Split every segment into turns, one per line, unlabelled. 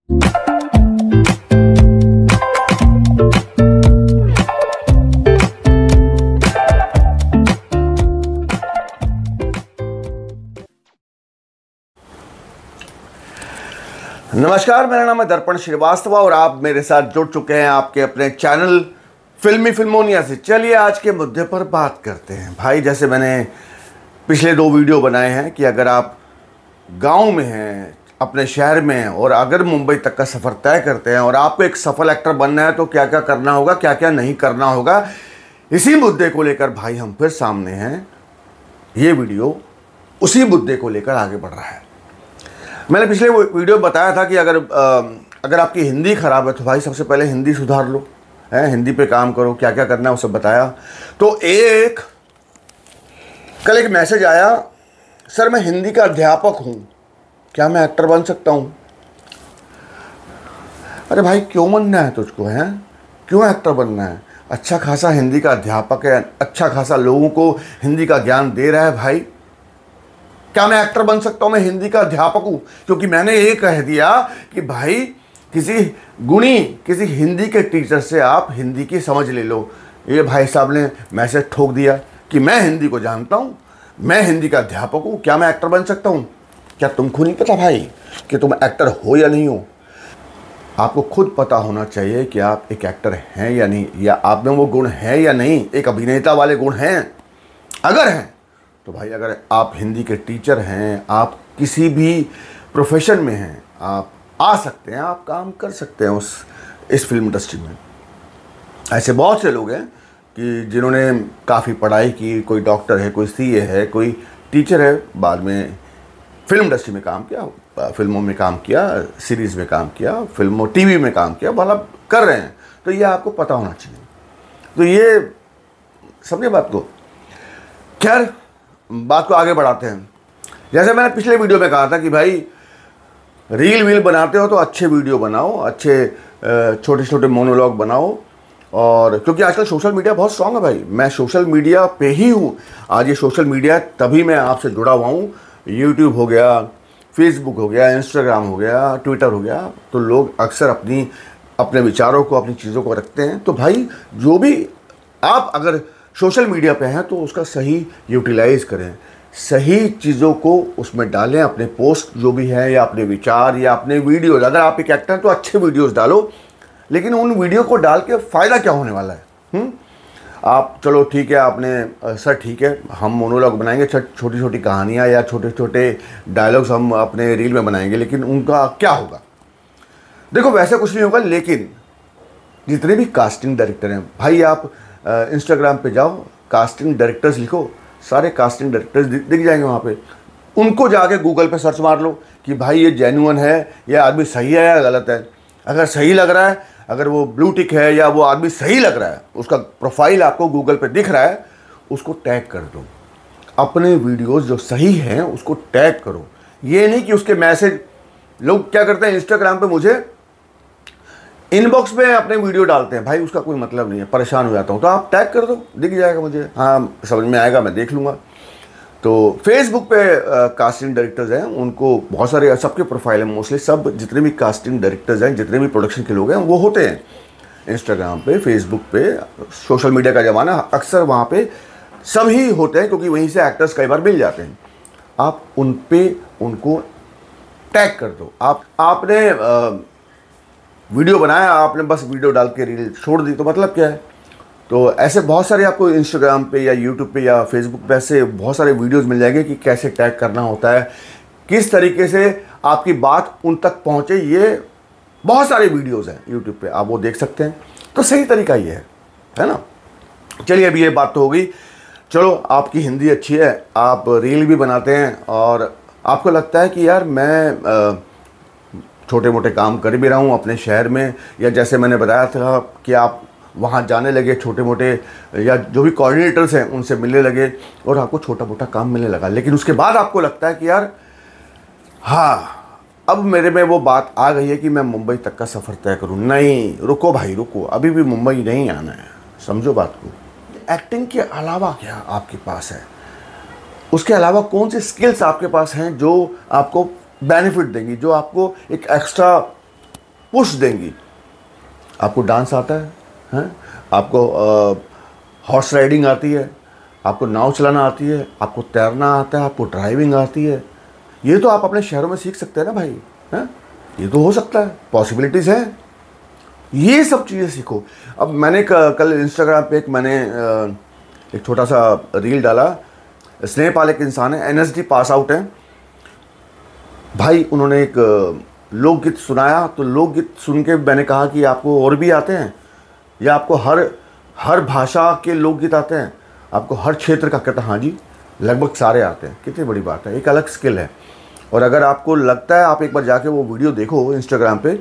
नमस्कार, मेरा नाम है दर्पण श्रीवास्तव और आप मेरे साथ जुड़ चुके हैं आपके अपने चैनल फिल्मी फिल्मोनिया से। चलिए आज के मुद्दे पर बात करते हैं। भाई, जैसे मैंने पिछले 2 वीडियो बनाए हैं कि अगर आप गांव में हैं, अपने शहर में हैं और अगर मुंबई तक का सफ़र तय करते हैं और आपको एक सफल एक्टर बनना है तो क्या क्या करना होगा, क्या क्या नहीं करना होगा, इसी मुद्दे को लेकर भाई हम फिर सामने हैं। ये वीडियो उसी मुद्दे को लेकर आगे बढ़ रहा है। मैंने पिछले वीडियो में बताया था कि अगर आपकी हिंदी ख़राब है तो भाई सबसे पहले हिंदी सुधार लो, है हिंदी पे काम करो, क्या क्या करना है वो सब बताया। तो कल एक मैसेज आया, सर मैं हिंदी का अध्यापक हूँ, क्या मैं एक्टर बन सकता हूँ? अरे भाई, क्यों बनना है तुझको, हैं क्यों एक्टर बनना है? अच्छा खासा हिंदी का अध्यापक है, अच्छा खासा लोगों को हिंदी का ज्ञान दे रहा है। भाई क्या मैं एक्टर बन सकता हूँ? मैं हिंदी का अध्यापक हूँ क्योंकि मैंने ये कह दिया कि भाई किसी हिंदी के टीचर से आप हिंदी की समझ ले लो। ये भाई साहब ने मैसेज ठोक दिया कि मैं हिंदी को जानता हूँ, मैं हिंदी का अध्यापक हूँ, क्या मैं एक्टर बन सकता हूँ? क्या तुमको नहीं पता भाई कि तुम एक्टर हो या नहीं हो? आपको खुद पता होना चाहिए कि आप एक एक्टर हैं या नहीं, या आप में वो गुण है या नहीं, एक अभिनेता वाले गुण हैं। अगर हैं तो भाई, अगर आप हिंदी के टीचर हैं, आप किसी भी प्रोफेशन में हैं, आप आ सकते हैं, आप काम कर सकते हैं इस फिल्म इंडस्ट्री में। ऐसे बहुत से लोग हैं कि जिन्होंने काफ़ी पढ़ाई की, कोई डॉक्टर है, कोई सीए है, कोई टीचर है, बाद में फिल्म इंडस्ट्री में काम किया, फिल्मों में काम किया, सीरीज़ में काम किया, फिल्मों टीवी में काम किया, भला कर रहे हैं। तो ये आपको पता होना चाहिए। तो ये समझे बात को। खैर, बात को आगे बढ़ाते हैं। जैसे मैंने पिछले वीडियो में कहा था कि भाई रील वील बनाते हो तो अच्छे वीडियो बनाओ, अच्छे छोटे छोटे मोनोलॉग बनाओ। और क्योंकि आजकल सोशल मीडिया बहुत स्ट्रांग है भाई, मैं सोशल मीडिया पे ही हूँ। आज ये सोशल मीडिया तभी मैं आपसे जुड़ा हुआ हूँ। यूट्यूब हो गया, फेसबुक हो गया, इंस्टाग्राम हो गया, ट्विटर हो गया, तो लोग अक्सर अपने विचारों को, अपनी चीज़ों को रखते हैं। तो भाई जो भी आप अगर सोशल मीडिया पे हैं तो उसका सही यूटिलाइज़ करें, सही चीज़ों को उसमें डालें, अपने पोस्ट जो भी है, या अपने विचार, या अपने वीडियोज़। अगर आप एक एक्टर हैं तो अच्छे वीडियोज़ डालो, लेकिन उन वीडियो को डाल के फ़ायदा क्या होने वाला है? आप चलो ठीक है, आपने सर ठीक है हम मोनोलॉग बनाएंगे, छोटी छोटी कहानियाँ या छोटे छोटे डायलॉग्स हम अपने रील में बनाएंगे, लेकिन उनका क्या होगा? देखो वैसे कुछ नहीं होगा। लेकिन जितने भी कास्टिंग डायरेक्टर हैं भाई, आप इंस्टाग्राम पे जाओ, कास्टिंग डायरेक्टर्स लिखो, सारे कास्टिंग डायरेक्टर्स दिख जाएंगे वहाँ पे। उनको जाके गूगल पे सर्च मार लो कि भाई ये जेन्युइन है, ये आदमी सही है या गलत है। अगर सही लग रहा है, अगर वो ब्लू टिक है या वो आदमी सही लग रहा है, उसका प्रोफाइल आपको गूगल पे दिख रहा है, उसको टैग कर दो। अपने वीडियोज़ जो सही हैं उसको टैग करो। ये नहीं कि उसके मैसेज, लोग क्या करते हैं इंस्टाग्राम पे मुझे इनबॉक्स में अपने वीडियो डालते हैं, भाई उसका कोई मतलब नहीं है, परेशान हो जाता हूँ। तो आप टैग कर दो, दिख जाएगा मुझे, हाँ समझ में आएगा, मैं देख लूँगा। तो फेसबुक पे कास्टिंग डायरेक्टर्स हैं, उनको बहुत सारे, सबके प्रोफाइल हैं, मोस्टली सब जितने भी कास्टिंग डायरेक्टर्स हैं, जितने भी प्रोडक्शन के लोग हैं वो होते हैं इंस्टाग्राम पे, फेसबुक पे। सोशल मीडिया का ज़माना, अक्सर वहाँ पे सब ही होते हैं क्योंकि वहीं से एक्टर्स कई बार मिल जाते हैं। आप उनको टैग कर दो। आपने वीडियो बनाया, आपने बस वीडियो डाल के रील छोड़ दी, तो मतलब क्या है? तो ऐसे बहुत सारे आपको इंस्टाग्राम पे या यूट्यूब पे या फेसबुक पे ऐसे बहुत सारे वीडियोस मिल जाएंगे कि कैसे टैग करना होता है, किस तरीके से आपकी बात उन तक पहुंचे। ये बहुत सारे वीडियोस हैं यूट्यूब पे, आप वो देख सकते हैं। तो सही तरीका ये है ना? चलिए, अभी ये बात तो हो गई। चलो, आपकी हिंदी अच्छी है, आप रील भी बनाते हैं और आपको लगता है कि यार मैं छोटे मोटे काम कर भी रहा हूँ अपने शहर में, या जैसे मैंने बताया था कि आप वहाँ जाने लगे, छोटे मोटे या जो भी कोऑर्डिनेटर्स हैं उनसे मिलने लगे और आपको छोटा मोटा काम मिलने लगा। लेकिन उसके बाद आपको लगता है कि यार हाँ, अब मेरे में वो बात आ गई है कि मैं मुंबई तक का सफ़र तय करूँ। नहीं, रुको भाई रुको, अभी भी मुंबई नहीं आना है, समझो बात को। एक्टिंग के अलावा क्या आपके पास है? उसके अलावा कौन सी स्किल्स आपके पास हैं जो आपको बेनिफिट देंगी, जो आपको एक एक्स्ट्रा पुश देंगी। आपको डांस आता है, हैं? आपको हॉर्स राइडिंग आती है, आपको नाव चलाना आती है, आपको तैरना आता है, आपको ड्राइविंग आती है, ये तो आप अपने शहरों में सीख सकते हैं ना भाई, हैं? ये तो हो सकता है, पॉसिबिलिटीज़ है, ये सब चीज़ें सीखो। अब मैंने कल इंस्टाग्राम पे एक छोटा सा रील डाला। स्नेहपाल एक इंसान है, NSD पास आउट है भाई। उन्होंने एक लोकगीत सुनाया, तो लोकगीत सुन के मैंने कहा कि आपको और भी आते हैं या आपको हर भाषा के लोकगीत आते हैं, आपको हर क्षेत्र का? कहता हाँ जी, लगभग सारे आते हैं। कितनी बड़ी बात है, एक अलग स्किल है। और अगर आपको लगता है, आप एक बार जाके वो वीडियो देखो इंस्टाग्राम पे,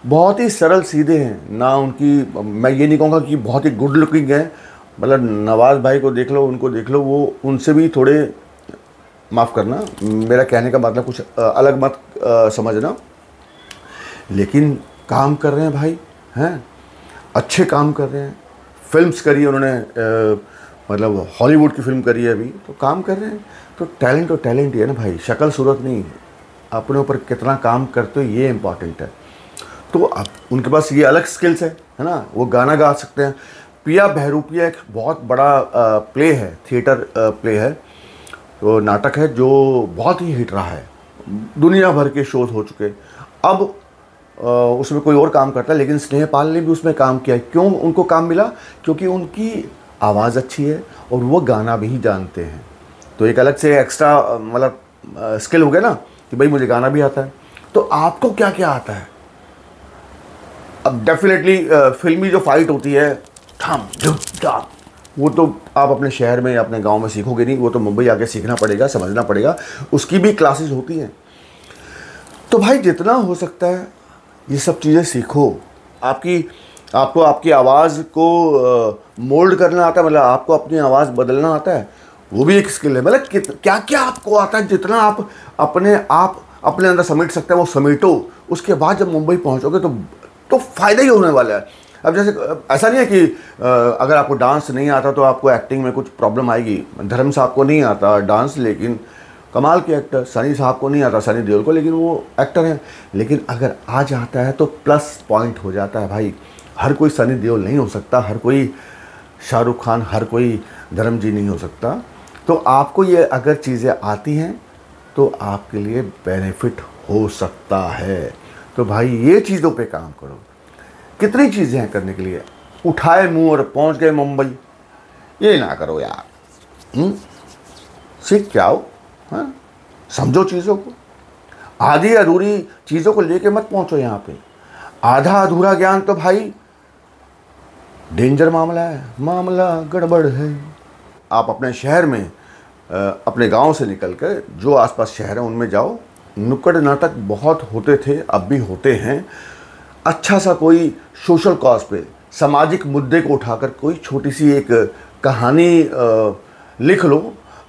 बहुत ही सरल सीधे हैं ना उनकी। मैं ये नहीं कहूँगा कि बहुत ही गुड लुकिंग है, मतलब नवाज़ भाई को देख लो, उनको देख लो, वो उनसे भी थोड़े, माफ़ करना मेरा कहने का मतलब कुछ अलग मत समझना, लेकिन काम कर रहे हैं भाई, हैं? अच्छे काम कर रहे हैं। फिल्म्स करी उन्होंने, मतलब हॉलीवुड की फिल्म करी है अभी, तो काम कर रहे हैं। तो टैलेंट तो टैलेंट ही है ना भाई, शक्ल सूरत नहीं है, अपने ऊपर कितना काम करते हो ये इम्पॉर्टेंट है। तो अब उनके पास ये अलग स्किल्स है ना, वो गाना गा सकते हैं। पिया बहरूपिया एक बहुत बड़ा प्ले है, थिएटर प्ले है, तो नाटक है जो बहुत ही हिट रहा है, दुनिया भर के शोज हो चुके। अब उसमें कोई और काम करता है, लेकिन स्नेहपाल ने भी उसमें काम किया। क्यों उनको काम मिला? क्योंकि उनकी आवाज़ अच्छी है और वो गाना भी जानते हैं। तो एक अलग से एक्स्ट्रा मतलब स्किल हो गया ना कि भाई मुझे गाना भी आता है। तो आपको क्या क्या आता है? अब डेफिनेटली फिल्मी जो फाइट होती है, ठम झुम धाम, वो तो आप अपने शहर में या अपने गांव में सीखोगे नहीं, वो तो मुंबई आके सीखना पड़ेगा, समझना पड़ेगा, उसकी भी क्लासेस होती हैं। तो भाई जितना हो सकता है ये सब चीज़ें सीखो। आपको आपकी आवाज़ को मोल्ड करना आता है, मतलब आपको अपनी आवाज़ बदलना आता है, वो भी एक स्किल है। मतलब क्या क्या आपको आता है, जितना आप अपने अंदर समेट सकते हैं वो समेटो। उसके बाद जब मुंबई पहुंचोगे तो फ़ायदा ही होने वाला है। अब जैसे ऐसा नहीं है कि अगर आपको डांस नहीं आता तो आपको एक्टिंग में कुछ प्रॉब्लम आएगी। धर्म साहब को नहीं आता डांस, लेकिन कमाल के एक्टर। सनी साहब को नहीं आता, सनी देओल को, लेकिन वो एक्टर हैं। लेकिन अगर आ जाता है तो प्लस पॉइंट हो जाता है भाई। हर कोई सनी देओल नहीं हो सकता, हर कोई शाहरुख खान, हर कोई धर्म जी नहीं हो सकता। तो आपको ये अगर चीज़ें आती हैं तो आपके लिए बेनिफिट हो सकता है। तो भाई ये चीज़ों पे काम करो। कितनी चीज़ें हैं करने के लिए, उठाए मुंह और पहुंच गए मुंबई, ये ना करो यार। सीख के आओ, हाँ? समझो चीज़ों को। आधी अधूरी चीज़ों को लेके मत पहुंचो यहाँ पे। आधा अधूरा ज्ञान तो भाई डेंजर मामला है, मामला गड़बड़ है। आप अपने शहर में अपने गांव से निकलकर जो आसपास शहर हैं उनमें जाओ। नुक्कड़ नाटक बहुत होते थे, अब भी होते हैं। अच्छा सा कोई सोशल कॉज पे, सामाजिक मुद्दे को उठाकर कोई छोटी सी एक कहानी लिख लो।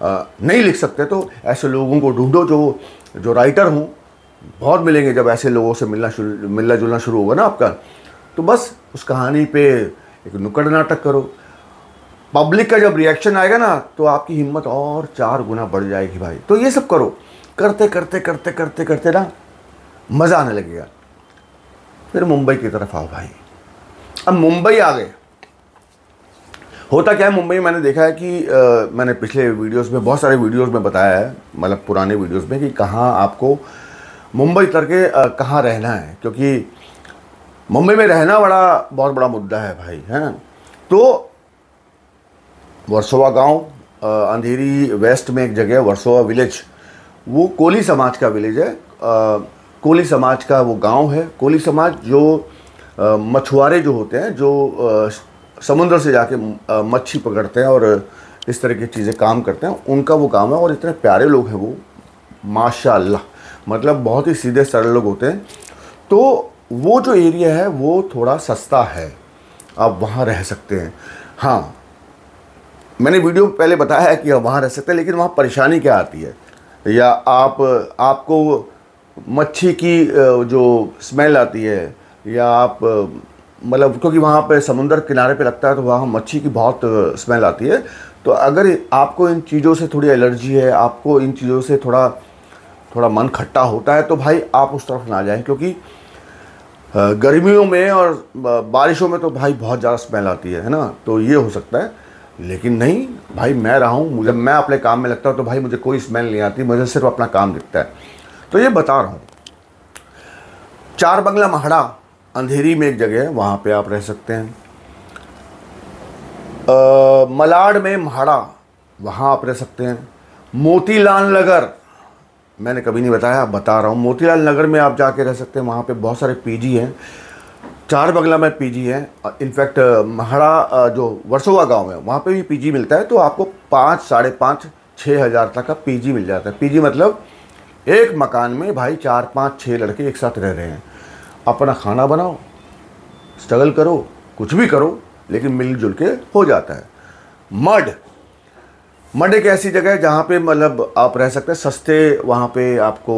नहीं लिख सकते तो ऐसे लोगों को ढूंढो जो राइटर हों। बहुत मिलेंगे जब ऐसे लोगों से मिलना जुलना शुरू होगा ना आपका। तो बस उस कहानी पे एक नुक्कड़ नाटक करो। पब्लिक का जब रिएक्शन आएगा ना तो आपकी हिम्मत और 4 गुना बढ़ जाएगी भाई। तो ये सब करो। करते करते करते करते करते ना मज़ा आने लगेगा। फिर मुंबई की तरफ आओ भाई। अब मुंबई आ गए, होता क्या है मुंबई में, मैंने देखा है कि मैंने पिछले वीडियोस में, बहुत सारे वीडियोस में बताया है, मतलब पुराने वीडियोस में, कि कहाँ आपको मुंबई उतर के कहाँ रहना है। क्योंकि मुंबई में रहना बहुत बड़ा मुद्दा है भाई, है। तो वर्सोवा गांव, अंधेरी वेस्ट में एक जगह है वर्सोवा विलेज, वो कोली समाज का विलेज है। कोली समाज का वो गांव है। कोली समाज जो मछुआरे जो होते हैं, जो समुद्र से जाके मच्छी पकड़ते हैं और इस तरह की चीज़ें काम करते हैं, उनका वो काम है। और इतने प्यारे लोग हैं वो, माशाअल्लाह, मतलब बहुत ही सीधे सरल लोग होते हैं। तो वो जो एरिया है वो थोड़ा सस्ता है, आप वहाँ रह सकते हैं। हाँ, मैंने वीडियो में पहले बताया है कि आप वहाँ रह सकते हैं, लेकिन वहाँ परेशानी क्या आती है, या आपको मच्छी की जो स्मेल आती है, या आप मतलब, क्योंकि वहाँ पे समुंदर किनारे पे लगता है तो वहाँ मच्छी की बहुत स्मेल आती है। तो अगर आपको इन चीज़ों से थोड़ी एलर्जी है, आपको इन चीज़ों से थोड़ा मन खट्टा होता है, तो भाई आप उस तरफ ना जाएं। क्योंकि गर्मियों में और बारिशों में तो भाई बहुत ज़्यादा स्मेल आती है ना, तो ये हो सकता है। लेकिन नहीं भाई, मैं रहा हूँ, जब मैं अपने काम में लगता हूँ तो भाई मुझे कोई स्मेल नहीं आती, मुझे सिर्फ अपना काम दिखता है। तो ये बता रहा हूँ। चार बंगला महड़ा अंधेरी में एक जगह है, वहाँ पे आप रह सकते हैं। मलाड में महड़ा, वहाँ आप रह सकते हैं। मोतीलाल नगर मैंने कभी नहीं बताया, आप बता रहा हूँ, मोतीलाल नगर में आप जाके रह सकते हैं। वहाँ पे बहुत सारे पीजी हैं, चार बंगला में पीजी है। इनफैक्ट महड़ा जो वर्सोवा गांव है वहाँ पे भी पीजी मिलता है। तो आपको 5, 5.5, 6 हज़ार तक का पीजी मिल जाता है। पीजी मतलब एक मकान में भाई 4, 5, 6 लड़के एक साथ रह रहे हैं। अपना खाना बनाओ, स्ट्रगल करो, कुछ भी करो, लेकिन मिलजुल के हो जाता है। मड एक ऐसी जगह है जहाँ पे मतलब आप रह सकते हैं, सस्ते वहाँ पे आपको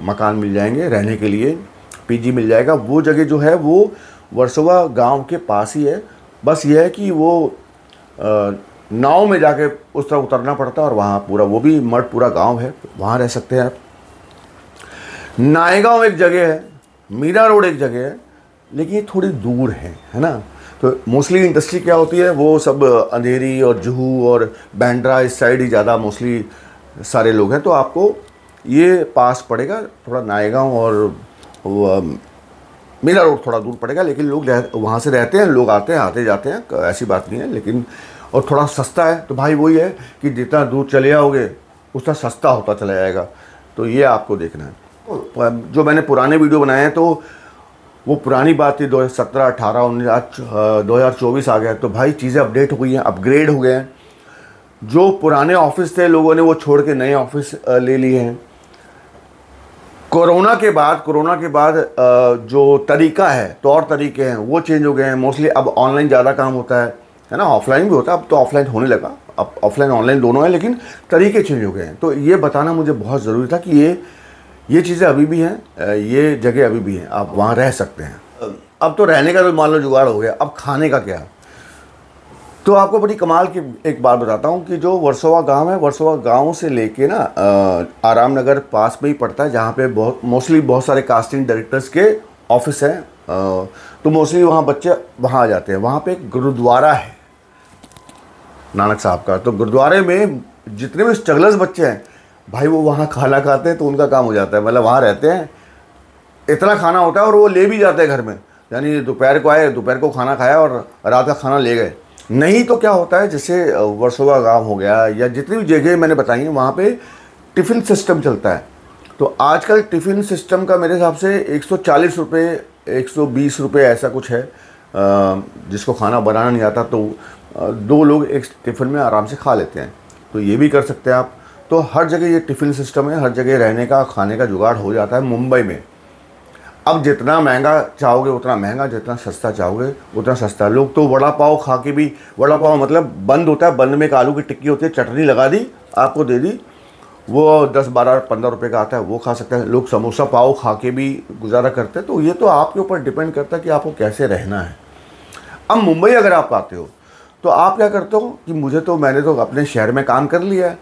मकान मिल जाएंगे रहने के लिए, पीजी मिल जाएगा। वो जगह जो है वो वर्सोवा गांव के पास ही है। बस ये है कि वो नाव में जाके उस तरह उतरना पड़ता है और वहाँ पूरा वो भी मड पूरा गांव है, वहाँ रह सकते हैं आप। नायगांव एक जगह है, मीरा रोड एक जगह है, लेकिन ये थोड़ी दूर है ना। तो मोस्टली इंडस्ट्री क्या होती है, वो सब अंधेरी और जुहू और बैंड्रा इस साइड ही ज़्यादा मोस्टली सारे लोग हैं। तो आपको ये पास पड़ेगा थोड़ा, नायगांव और मीरा रोड थोड़ा दूर पड़ेगा, लेकिन लोग वहाँ से रहते हैं, लोग आते हैं, आते जाते हैं, ऐसी बात नहीं है। लेकिन और थोड़ा सस्ता है। तो भाई वही है कि जितना दूर चले जाओगे उतना सस्ता होता चला जाएगा। तो ये आपको देखना है। जो मैंने पुराने वीडियो बनाए हैं तो वो पुरानी बात थी, 2017, 18, 19, आज 2024 आ गया। तो भाई चीज़ें अपडेट हो गई हैं, अपग्रेड हो गए हैं। जो पुराने ऑफिस थे लोगों ने वो छोड़ के नए ऑफिस ले लिए हैं। कोरोना के बाद जो तरीका है, तौर तरीके हैं वो चेंज हो गए हैं। मोस्टली अब ऑनलाइन ज़्यादा काम होता है ना, ऑफलाइन भी होता है, अब तो ऑफलाइन होने लगा, अब ऑफलाइन ऑनलाइन दोनों है, लेकिन तरीके चेंज हो गए हैं। तो ये बताना मुझे बहुत ज़रूरी था कि ये चीज़ें अभी भी हैं, ये जगह अभी भी हैं, आप वहाँ रह सकते हैं। अब तो रहने का तो मान लो जुगाड़ हो गया, अब खाने का क्या। तो आपको बड़ी कमाल की एक बात बताता हूँ कि जो वर्सोवा गांव है, वर्सोवा गांव से लेके ना आराम नगर पास में ही पड़ता है, जहाँ पे मोस्टली बहुत सारे कास्टिंग डायरेक्टर्स के ऑफिस हैं। तो मोस्टली वहाँ बच्चे वहाँ आ जाते हैं। वहाँ पे एक गुरुद्वारा है नानक साहब का। तो गुरुद्वारे में जितने भी स्ट्रगलर्स बच्चे हैं भाई वो वहाँ खाना खाते हैं, तो उनका काम हो जाता है। मतलब वहाँ रहते हैं, इतना खाना होता है और वो ले भी जाते हैं घर में। यानी दोपहर को आए, दोपहर को खाना खाया और रात का खाना ले गए। नहीं तो क्या होता है, जैसे वर्सोवा गांव हो गया या जितनी भी जगह मैंने बताई हैं, वहाँ पे टिफ़िन सिस्टम चलता है। तो आजकल टिफ़िन सिस्टम का मेरे हिसाब से 140 रुपये, 120 रुपये ऐसा कुछ है। जिसको खाना बनाना नहीं आता तो 2 लोग एक टिफ़िन में आराम से खा लेते हैं। तो ये भी कर सकते हैं आप। तो हर जगह ये टिफ़िन सिस्टम है, हर जगह रहने का, खाने का जुगाड़ हो जाता है मुंबई में। अब जितना महंगा चाहोगे उतना महंगा, जितना सस्ता चाहोगे उतना सस्ता। लोग तो वड़ा पाव खा के भी, वड़ा पाव मतलब बंद होता है, बंद में एक आलू की टिक्की होती है, चटनी लगा दी आपको दे दी, वो 10, 12, 15 रुपये का आता है, वो खा सकते हैं। लोग समोसा पाव खा के भी गुजारा करते हैं। तो ये तो आपके ऊपर डिपेंड करता है कि आपको कैसे रहना है। अब मुंबई अगर आप आते हो तो आप क्या करते हो कि मैंने तो अपने शहर में काम कर लिया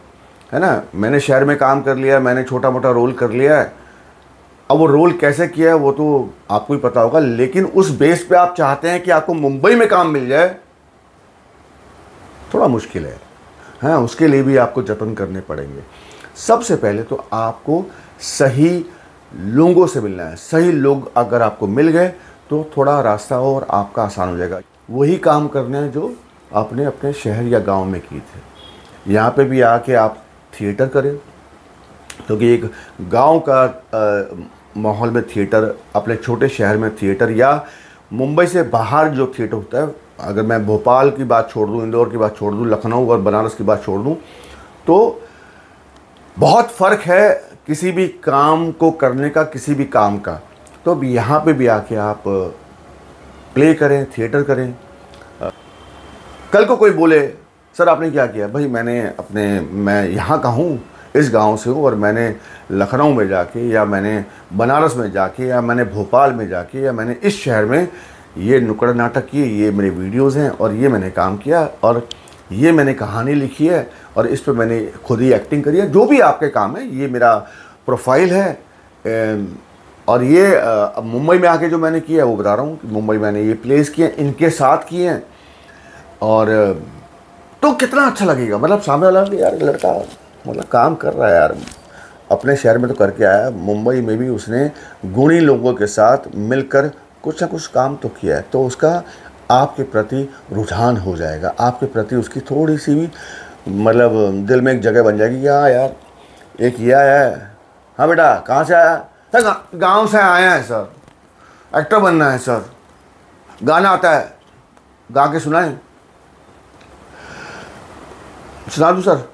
है ना, मैंने शहर में काम कर लिया है, मैंने छोटा मोटा रोल कर लिया है। अब वो रोल कैसे किया है वो तो आपको ही पता होगा, लेकिन उस बेस पे आप चाहते हैं कि आपको मुंबई में काम मिल जाए, थोड़ा मुश्किल है। हाँ, उसके लिए भी आपको जतन करने पड़ेंगे। सबसे पहले तो आपको सही लोगों से मिलना है। सही लोग अगर आपको मिल गए तो थोड़ा रास्ता और आपका आसान हो जाएगा। वही काम करने हैं जो आपने अपने शहर या गांव में की थे। यहाँ पे भी आके आप थिएटर करें, क्योंकि एक गांव का माहौल में थिएटर, अपने छोटे शहर में थिएटर, या मुंबई से बाहर जो थिएटर होता है, अगर मैं भोपाल की बात छोड़ दूँ, इंदौर की बात छोड़ दूँ, लखनऊ और बनारस की बात छोड़ दूँ, तो बहुत फ़र्क है किसी भी काम को करने का, किसी भी काम का। तो अब यहाँ पे भी आके आप प्ले करें, थिएटर करें। कल को कोई बोले सर आपने क्या किया, भाई मैं यहाँ का हूँ, इस गांव से हूँ, और मैंने लखनऊ में जाके, या मैंने बनारस में जाके, या मैंने भोपाल में जाके, या मैंने इस शहर में ये नुक्कड़ नाटक किए, ये मेरे वीडियोज़ हैं, और ये मैंने काम किया, और ये मैंने कहानी लिखी है, और इस पर मैंने खुद ही एक्टिंग करी है। जो भी आपके काम है, ये मेरा प्रोफाइल है, और ये अब मुंबई में आके जो मैंने किया है वो बता रहा हूँ कि मुंबई मैंने ये प्लेस किए हैं, इनके साथ किए हैं। और तो कितना अच्छा लगेगा, मतलब सामने वाला भी यार लड़का मतलब काम कर रहा है यार, अपने शहर में तो करके आया, मुंबई में भी उसने गुणी लोगों के साथ मिलकर कुछ ना कुछ काम तो किया है, तो उसका आपके प्रति रुझान हो जाएगा, आपके प्रति उसकी थोड़ी सी भी मतलब दिल में एक जगह बन जाएगी कि हाँ यार एक ये आया है। हाँ बेटा कहाँ से आया? सर गाँव से आया है सर, एक्टर बनना है सर, गाना आता है, गा के सुनाएं? सुना दूँ सर?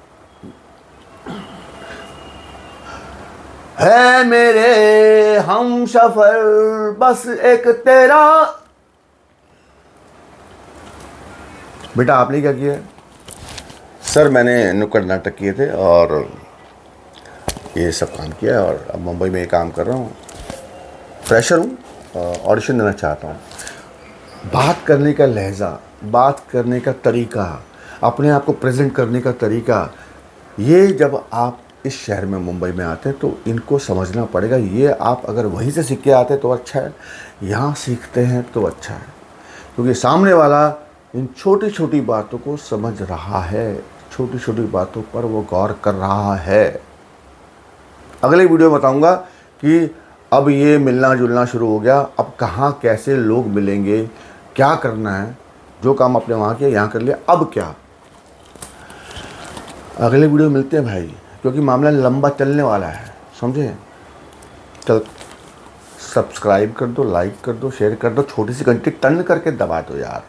है मेरे हम सफर बस एक तेरा। बेटा आपने क्या किया? सर मैंने नुक्कड़ नाटक किए थे और ये सब काम किया है और अब मुंबई में ये काम कर रहा हूँ, फ्रेशर हूँ, ऑडिशन देना चाहता हूँ। बात करने का लहजा, बात करने का तरीका, अपने आप को प्रेजेंट करने का तरीका, ये जब आप इस शहर में मुंबई में आते हैं तो इनको समझना पड़ेगा। ये आप अगर वहीं से सीख के आते तो अच्छा है, यहाँ सीखते हैं तो अच्छा है, क्योंकि सामने वाला इन छोटी छोटी बातों को समझ रहा है, छोटी छोटी बातों पर वो गौर कर रहा है। अगले वीडियो में बताऊंगा कि अब ये मिलना जुलना शुरू हो गया, अब कहाँ कैसे लोग मिलेंगे, क्या करना है, जो काम आपने वहाँ किया यहाँ कर लिया, अब क्या। अगले वीडियो में मिलते हैं भाई, क्योंकि मामला लंबा चलने वाला है, समझे? चल सब्सक्राइब कर दो, लाइक कर दो, शेयर कर दो, छोटी सी घंटी टन करके दबा दो यार।